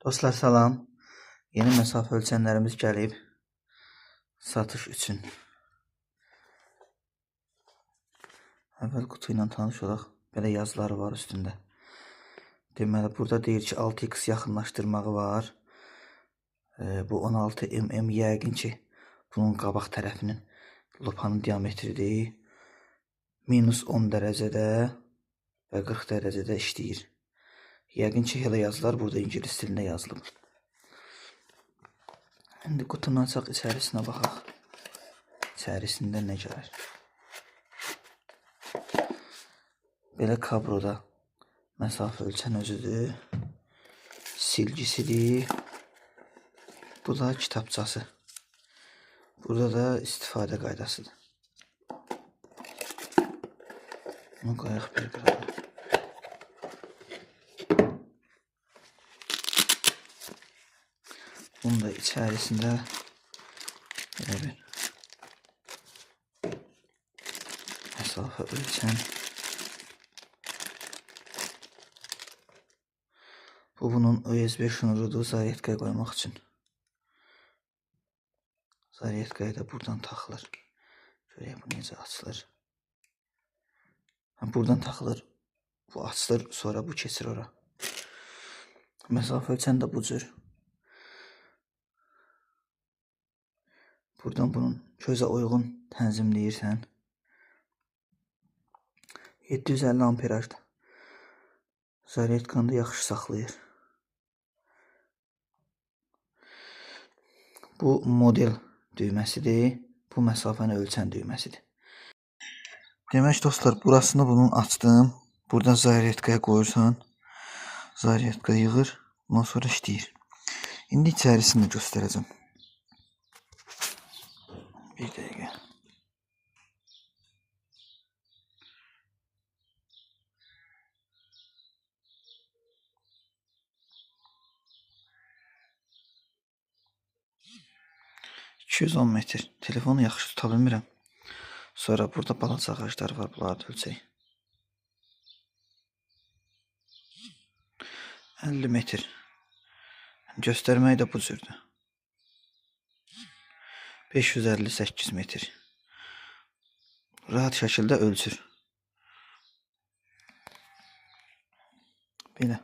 Dostlar salam. Yeni məsafə ölçənlərimiz gəlib satış üçün. Əvvəl qutu ilə tanış olaq. Belə yazıları var üstündə. Deməli burada deyir ki 6x yaxınlaşdırmağı var. Bu 16 mm yəqin ki bunun qabaq tərəfinin lopanın diametridir. -10 dərəcədə və 40 dərəcədə işləyir. Yəqin ki elə yazılar burada ingilis dilində yazılıb. İndi qutunu açaq, içərisinə baxaq. İçərisində nə gəlir? Belə kabroda məsafə ölçən özüdür. Silgisidir. Bu da kitabçası. Burada da istifadə qaydasıdır. Bunu qoyaq bir qırağa. Bunun da içərisində belə bir məsafə ölçən. Bu bunun USB şnurudur zaryadkaya qoymaq üçün. Zaryadkaya da buradan taxılır. Görək bu necə açılır. Buradan taxılır. Bu açılır, sonra bu keçir ora. Məsafə ölçən də bu cür. Buradan bunun gözə uyğun tənzimləyirsən. 750 amperajdır. Zaryadkanı da yaxşı saxlayır. Bu model düyməsidir. Bu məsafəni ölçən düyməsidir. Demək dostlar, burasını bunun açdım. Buradan zaryadkaya qoyursan. Zaryadka yığır. Ondan sonra işləyir. İndi içərisini göstərəcəm. Bir dəqiqə. $210 metr. Telefonu yaxşı tuta bilmirəm. Sonra burada balaca ağaclar var. Bunları da ölçək. 50 metr. Göstərmək də bu cürdür. 558 metr. Rahat şəkildə ölçür. Belə.